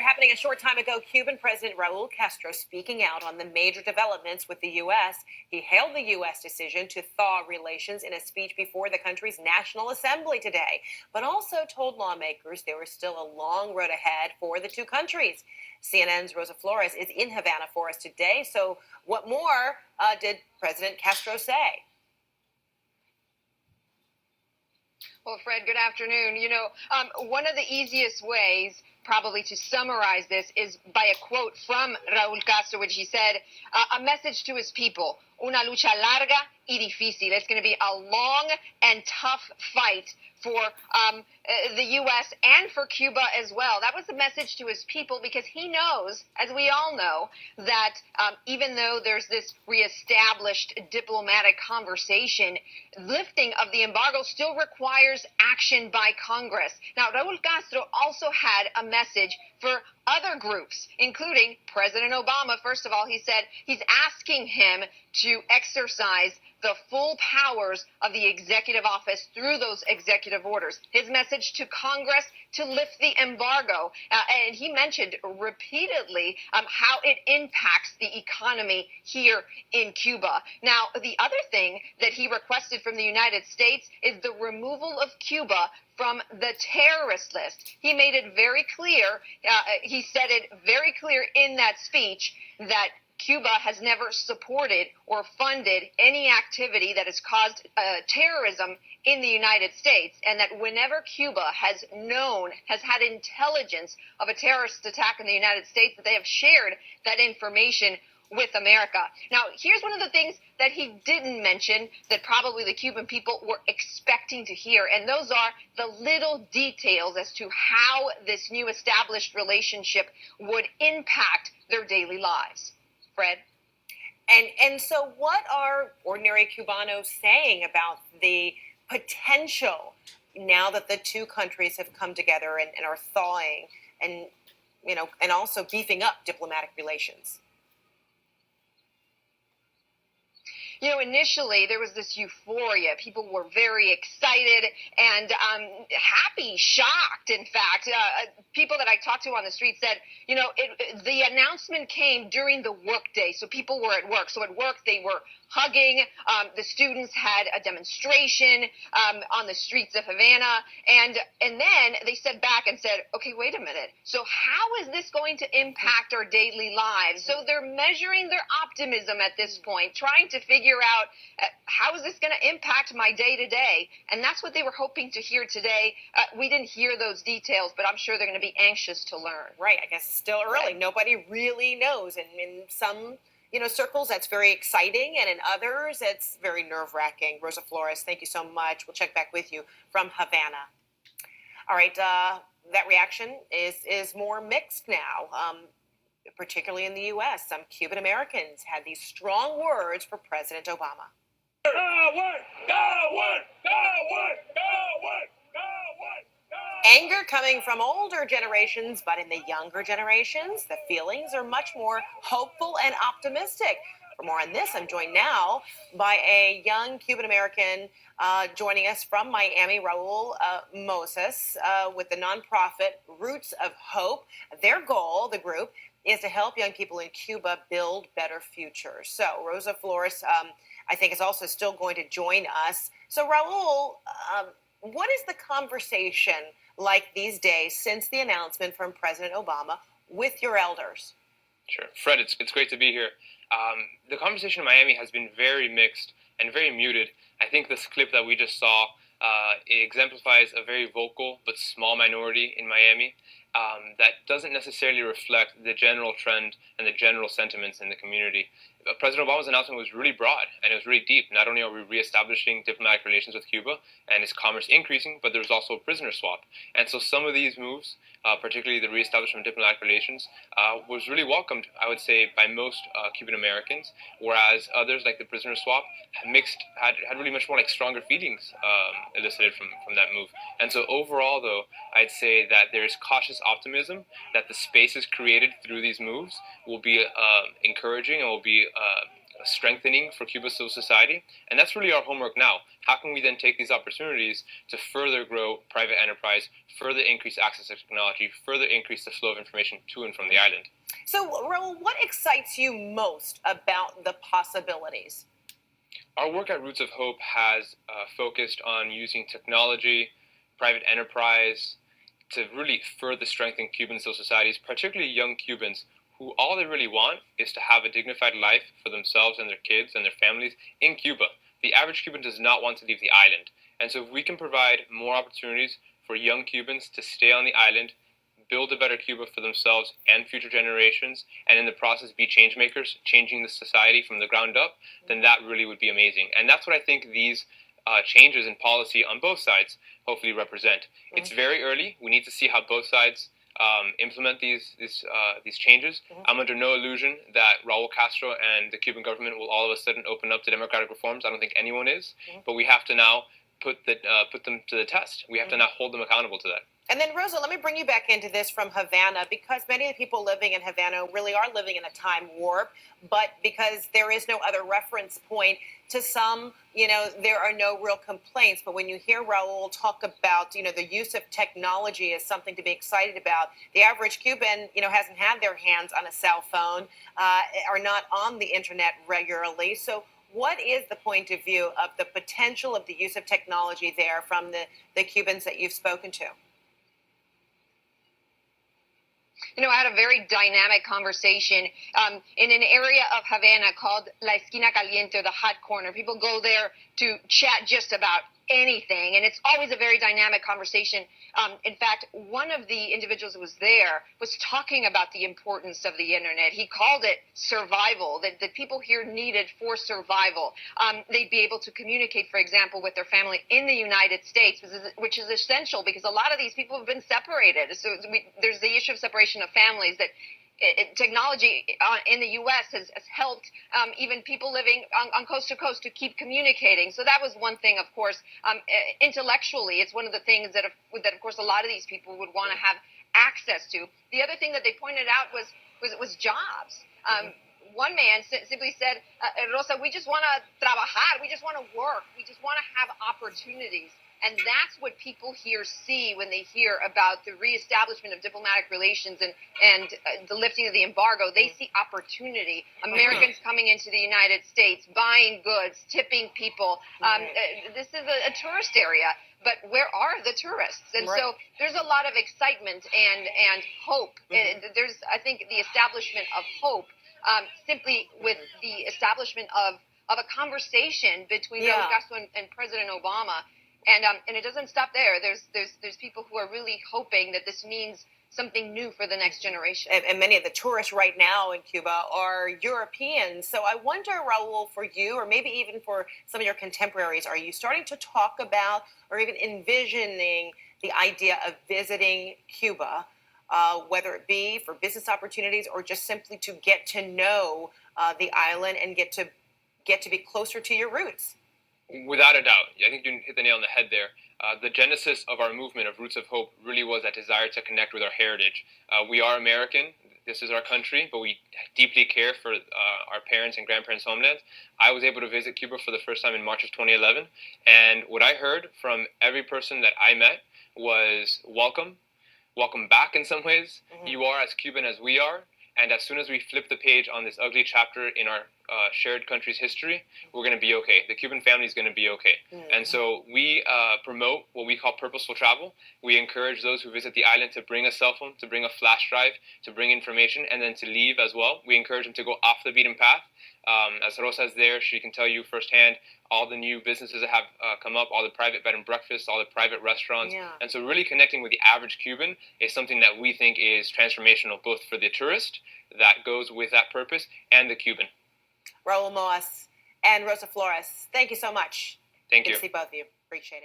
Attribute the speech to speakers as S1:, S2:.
S1: right, happening a short time ago, Cuban President Raul Castro speaking out on the major developments with the U.S. He hailed the U.S. decision to thaw relations in a speech before the country's National Assembly today, but also told lawmakers there was still a long road ahead for the two countries. CNN's Rosa Flores is in Havana for us today. So what more did President Castro say?
S2: Well, Fred, good afternoon. You know, one of the easiest ways probably to summarize this is by a quote from Raul Castro, which he said, a message to his people, una lucha larga y difícil. It's going to be a long and tough fight for the U.S. and for Cuba as well. That was the message to his people because he knows, as we all know, that even though there's this reestablished diplomatic conversation, lifting of the embargo still requires action by Congress. Now, Raul Castro also had a message for other groups, including President Obama. First of all, he said he's asking him to exercise the full powers of the executive office through those executive orders. His message to Congress to lift the embargo. And he mentioned repeatedly how it impacts the economy here in Cuba. Now, the other thing that he requested from the United States is the removal of Cuba from the terrorist list. He made it very clear, he said it very clear in that speech that Cuba has never supported or funded any activity that has caused terrorism in the United States, and that whenever Cuba has had intelligence of a terrorist attack in the United States, that they have shared that information with America. Now, here's one of the things that he didn't mention that probably the Cuban people were expecting to hear, and those are the little details as to how this new established relationship would impact their daily lives. Fred?
S1: And so what are ordinary Cubanos saying about the potential now that the two countries have come together and are thawing and, you know, and also beefing up diplomatic relations?
S2: You know, initially there was this euphoria. People were very excited and happy, shocked, in fact. People that I talked to on the street said, you know, the announcement came during the workday, so people were at work. So at work they were hugging. The students had a demonstration on the streets of Havana. And then they stepped back and said, okay, wait a minute. So how is this going to impact our daily lives? So they're measuring their optimism at this point, trying to figure out how is this going to impact my day-to-day. And that's what they were hoping to hear today. We didn't hear those details, but I'm sure they're going to be anxious to learn.
S1: Right. I guess it's still early. Right. Nobody really knows. And in some circles, that's very exciting, and in others, it's very nerve-wracking. Rosa Flores, thank you so much. We'll check back with you from Havana. All right, that reaction is more mixed now, particularly in the U.S. Some Cuban Americans had these strong words for President Obama. Anger coming from older generations, but in the younger generations, the feelings are much more hopeful and optimistic. For more on this, I'm joined now by a young Cuban-American joining us from Miami, Raul Moas, with the nonprofit Roots of Hope. Their goal, the group, is to help young people in Cuba build better futures. So Rosa Flores, I think, is also still going to join us. So Raul, what is the conversation like these days since the announcement from President Obama with your elders?
S3: Sure. Fred, it's great to be here. The conversation in Miami has been very mixed and very muted. I think this clip that we just saw exemplifies a very vocal but small minority in Miami that doesn't necessarily reflect the general trend and the general sentiments in the community. President Obama's announcement was really broad and it was really deep. Not only are we reestablishing diplomatic relations with Cuba and its commerce increasing, but there was also a prisoner swap. And so some of these moves, particularly the reestablishment of diplomatic relations, was really welcomed, I would say, by most Cuban Americans, whereas others, like the prisoner swap, had really much more like stronger feelings elicited from that move. And so overall, though, I'd say that there's cautious optimism that the spaces created through these moves will be encouraging and will be strengthening for Cuba's civil society, and that's really our homework now. How can we then take these opportunities to further grow private enterprise, further increase access to technology, further increase the flow of information to and from the island?
S1: So, Raul, what excites you most about the possibilities?
S3: Our work at Roots of Hope has focused on using technology, private enterprise, to really further strengthen Cuban civil societies, particularly young Cubans, who all they really want is to have a dignified life for themselves and their kids and their families in Cuba. The average Cuban does not want to leave the island. And so if we can provide more opportunities for young Cubans to stay on the island, build a better Cuba for themselves and future generations, and in the process be change makers, changing the society from the ground up, then that really would be amazing. And that's what I think these changes in policy on both sides hopefully represent. It's very early. We need to see how both sides implement these changes. I'm under no illusion that Raul Castro and the Cuban government will all of a sudden open up to democratic reforms. I don't think anyone is, but we have to now put them to the test. We have to now hold them accountable to that.
S1: And then, Rosa, let me bring you back into this from Havana, because many of the people living in Havana really are living in a time warp, but because there is no other reference point, to some, there are no real complaints. But when you hear Raul talk about, the use of technology as something to be excited about, the average Cuban, hasn't had their hands on a cell phone, are not on the internet regularly. So what is the point of view of the potential of the use of technology there from the Cubans that you've spoken to?
S2: I had a very dynamic conversation in an area of Havana called La Esquina Caliente, or the hot corner. People go there to chat just about anything, and it's always a very dynamic conversation. In fact, one of the individuals who was there was talking about the importance of the internet. He called it survival, that people here needed for survival. They'd be able to communicate, for example, with their family in the United States, which is essential because a lot of these people have been separated. So there's the issue of separation of families that technology in the U.S. has helped even people living on coast to coast to keep communicating. So that was one thing, of course. Intellectually, it's one of the things that, of course, a lot of these people would want to have access to. The other thing that they pointed out was jobs. One man simply said, Rosa, we just want to trabajar. We just want to work. We just want to have opportunities. And that's what people here see when they hear about the reestablishment of diplomatic relations and the lifting of the embargo. They see opportunity. Americans coming into the United States, buying goods, tipping people. This is a tourist area, but where are the tourists? And so there's a lot of excitement and hope. There's, I think, the establishment of hope simply with the establishment of a conversation between Raul Castro and President Obama. And it doesn't stop there. There's people who are really hoping that this means something new for the next generation.
S1: And many of the tourists right now in Cuba are Europeans. So I wonder, Raul, for you, or maybe even for some of your contemporaries, are you starting to talk about or even envisioning the idea of visiting Cuba, whether it be for business opportunities or just simply to get to know the island and get to be closer to your roots?
S3: Without a doubt. I think you hit the nail on the head there. The genesis of our movement of Roots of Hope really was that desire to connect with our heritage. We are American. This is our country, but we deeply care for our parents' and grandparents' homelands. I was able to visit Cuba for the first time in March of 2011, and what I heard from every person that I met was welcome back in some ways. You are as Cuban as we are, and as soon as we flip the page on this ugly chapter in our shared country's history, we're going to be okay. The Cuban family is going to be okay. And so we promote what we call purposeful travel. We encourage those who visit the island to bring a cell phone, to bring a flash drive, to bring information, and then to leave as well. We encourage them to go off the beaten path. As Rosa is there, she can tell you firsthand all the new businesses that have come up, all the private bed and breakfasts, all the private restaurants. And so really connecting with the average Cuban is something that we think is transformational, both for the tourist that goes with that purpose and the Cuban.
S1: Raul Moas and Rosa Flores, thank you so much.
S3: Thank you.
S1: Good to see both of you. Appreciate it.